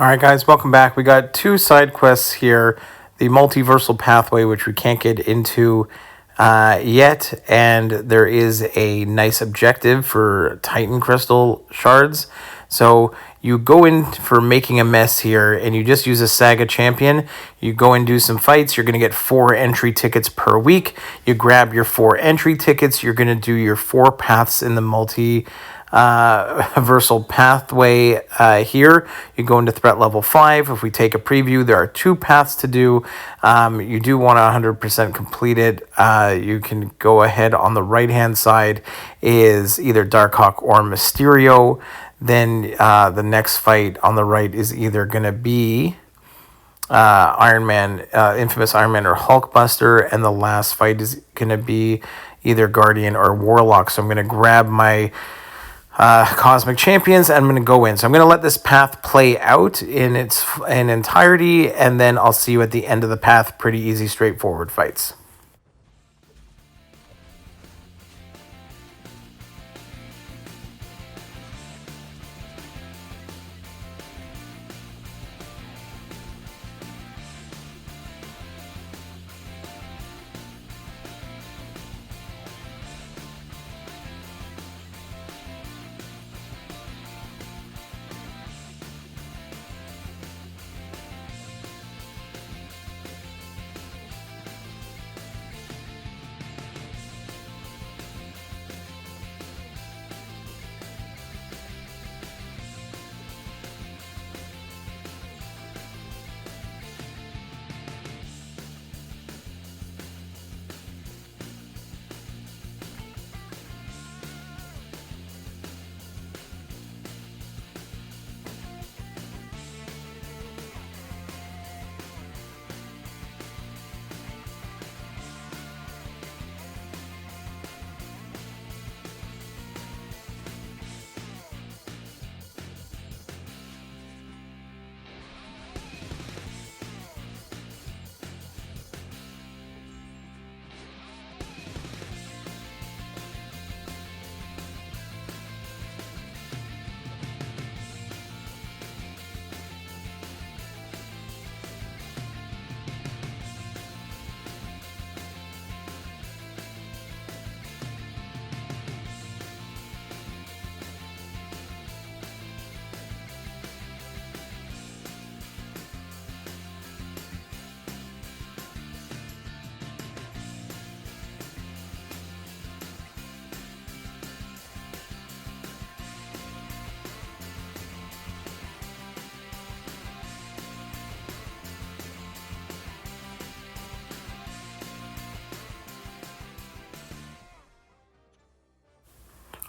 All right, guys, welcome back. We got two side quests here. The Multiversal Pathway, which we can't get into yet, and there is a nice objective for Titan Crystal Shards. So you go in for making a mess here, and you just use a Saga Champion. You go and do some fights. You're going to get 4 entry tickets per week. You grab your 4 entry tickets. You're going to do your 4 paths in the Multiversal Pathway here. You go into threat level 5. If we take a preview, there are 2 paths to do. You do want to 100% complete it. You can go ahead. On the right hand side is either Darkhawk or Mysterio. Then the next fight on the right is either going to be Iron Man, infamous Iron Man or Hulkbuster, and the last fight is going to be either Guardian or Warlock. So I'm going to grab my Cosmic Champions, and I'm going to go in. So I'm going to let this path play out in its entirety, and then I'll see you at the end of the path. Pretty easy, straightforward fights.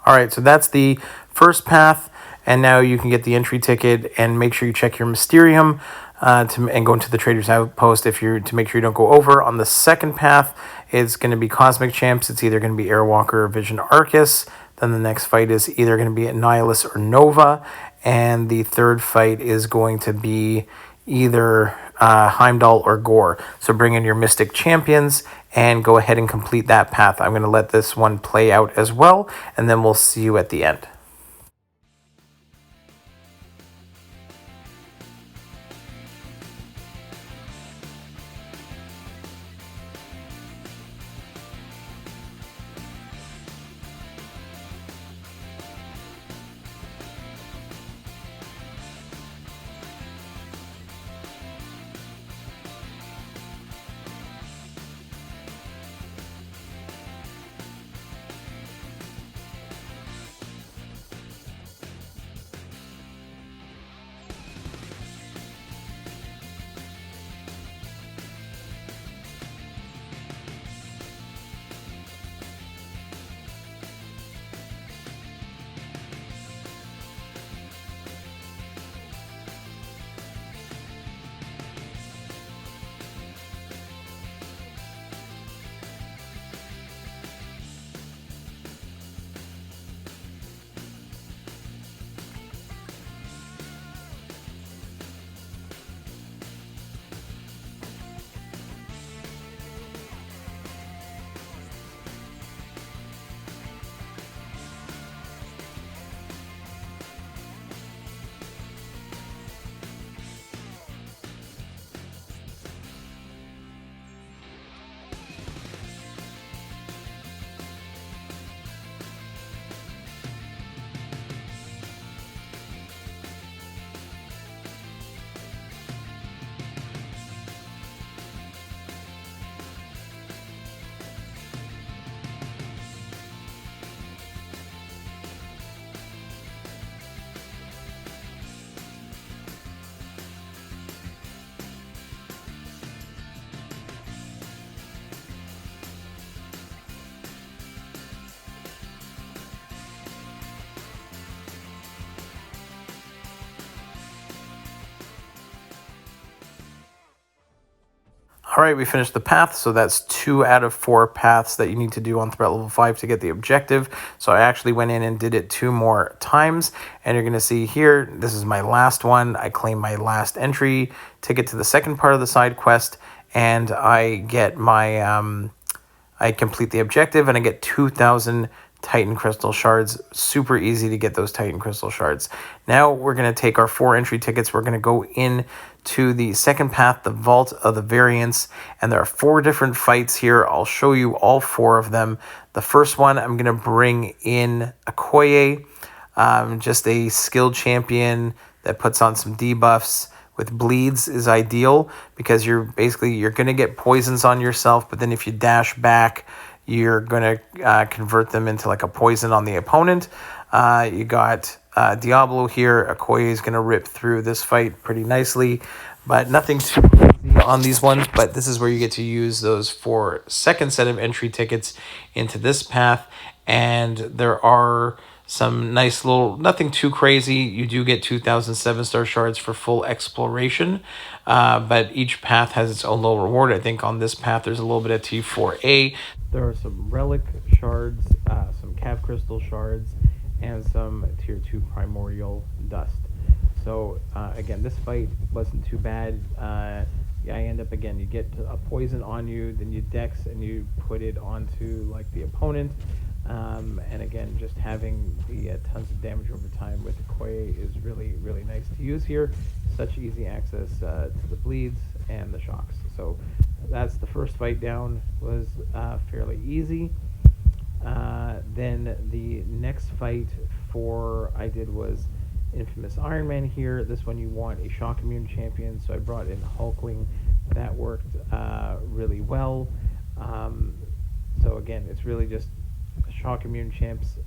All right, so that's the first path, and now you can get the entry ticket, and make sure you check your Mysterium and go into the Trader's Outpost to make sure you don't go over. On the second path, it's going to be Cosmic Champs. It's either going to be Airwalker or Vision Arcus. Then the next fight is either going to be Annihilus or Nova, and the third fight is going to be either Heimdall or Gore. So bring in your Mystic Champions and go ahead and complete that path. I'm going to let this one play out as well, and then we'll see you at the end. All right, we finished the path, so that's 2 out of 4 paths that you need to do on threat level 5 to get the objective. So I actually went in and did it 2 more times, and you're going to see here, this is my last one. I claim my last entry ticket to the second part of the side quest, and I get my, I complete the objective, and I get 2,000 Titan Crystal Shards. Super easy to get those Titan Crystal Shards. Now we're going to take our 4 entry tickets. We're going to go in to the second path, the Vault of the Variants, and there are 4 different fights here. I'll show you all 4 of them. The first one, I'm going to bring in Okoye, just a skilled champion that puts on some debuffs. With bleeds is ideal because you're going to get poisons on yourself, but then if you dash back, you're going to convert them into like a poison on the opponent. You got Diablo here. Okoye is going to rip through this fight pretty nicely, but nothing too crazy on these ones. But this is where you get to use those 4 second set of entry tickets into this path, and there are some nice little, nothing too crazy. You do get 2,000 7-star shards for full exploration, but each path has its own little reward. I think on this path there's a little bit of T4A. There are some relic shards, some cav crystal shards, and some tier 2 primordial dust. So again, this fight wasn't too bad. I end up, again, you get a poison on you, then you dex and you put it onto like the opponent. And again, just having the tons of damage over time with Okoye is really, really nice to use here. Such easy access to the bleeds and the shocks. So that's the first fight down, was fairly easy. Then the next fight I did was Infamous Iron Man here. This one you want a shock immune champion, so I brought in Hulkling. That worked really well. So again, it's really just shock immune champs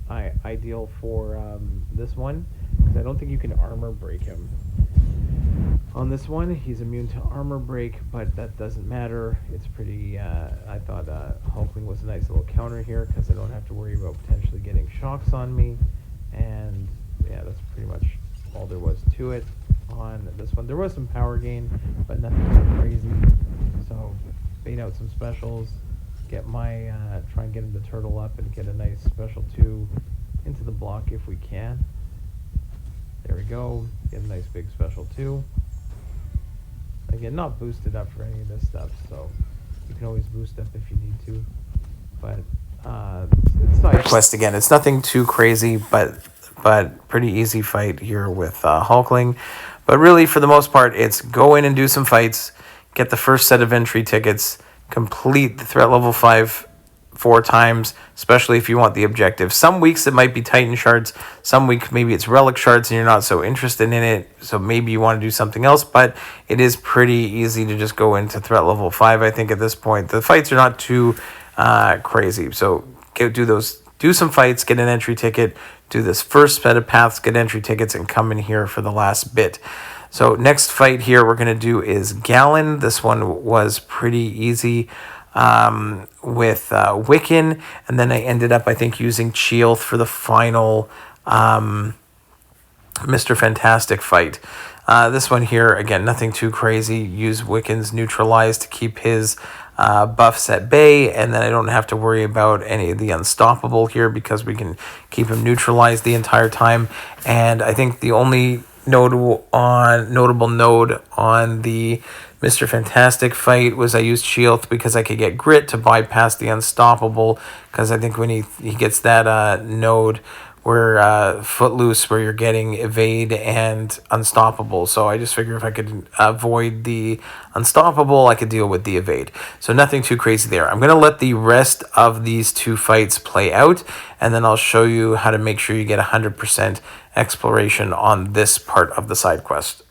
ideal for this one, because I don't think you can armor break him. On this one, he's immune to armor break, but that doesn't matter. It's pretty, I thought Hulkling was a nice little counter here, because I don't have to worry about potentially getting shocks on me. And yeah, that's pretty much all there was to it on this one. There was some power gain, but nothing too crazy. So bait out some specials, get my try and get him to turtle up and get a nice special 2 into the block if we can. There we go. Get a nice big special 2. Again, not boosted up for any of this stuff, so you can always boost up if you need to. But it's side quest again. It's nothing too crazy, but pretty easy fight here with Hulkling. But really, for the most part, it's go in and do some fights, get the first set of entry tickets, complete the threat level 5 4 times, especially if you want the objective. Some weeks it might be Titan shards, some weeks maybe it's relic shards and you're not so interested in it, so maybe you want to do something else, but it is pretty easy to just go into threat level 5. I think at this point the fights are not too crazy, so do some fights, get an entry ticket, do this first set of paths, get entry tickets, and come in here for the last bit. So next fight here we're going to do is Gallon. This one was pretty easy with Wiccan, and then I ended up, I think, using Cheelth for the final Mr. Fantastic fight. This one here, again, nothing too crazy. Use Wiccan's Neutralize to keep his buffs at bay, and then I don't have to worry about any of the Unstoppable here because we can keep him neutralized the entire time. And I think the only notable node on the Mr. Fantastic fight was I used Cheelth because I could get Grit to bypass the Unstoppable, because I think when he gets that node where Footloose, where you're getting Evade and Unstoppable. So I just figure if I could avoid the Unstoppable, I could deal with the Evade. So nothing too crazy there. I'm going to let the rest of these 2 fights play out, and then I'll show you how to make sure you get 100% exploration on this part of the side quest.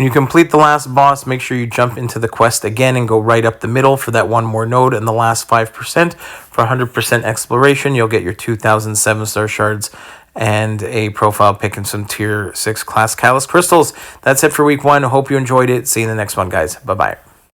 When you complete the last boss, make sure you jump into the quest again and go right up the middle for that one more node and the last 5%. For 100% exploration, you'll get your 2,000 7-star shards and a profile pick and some tier 6 class catalyst crystals. That's it for week 1. Hope you enjoyed it. See you in the next one, guys. Bye-bye.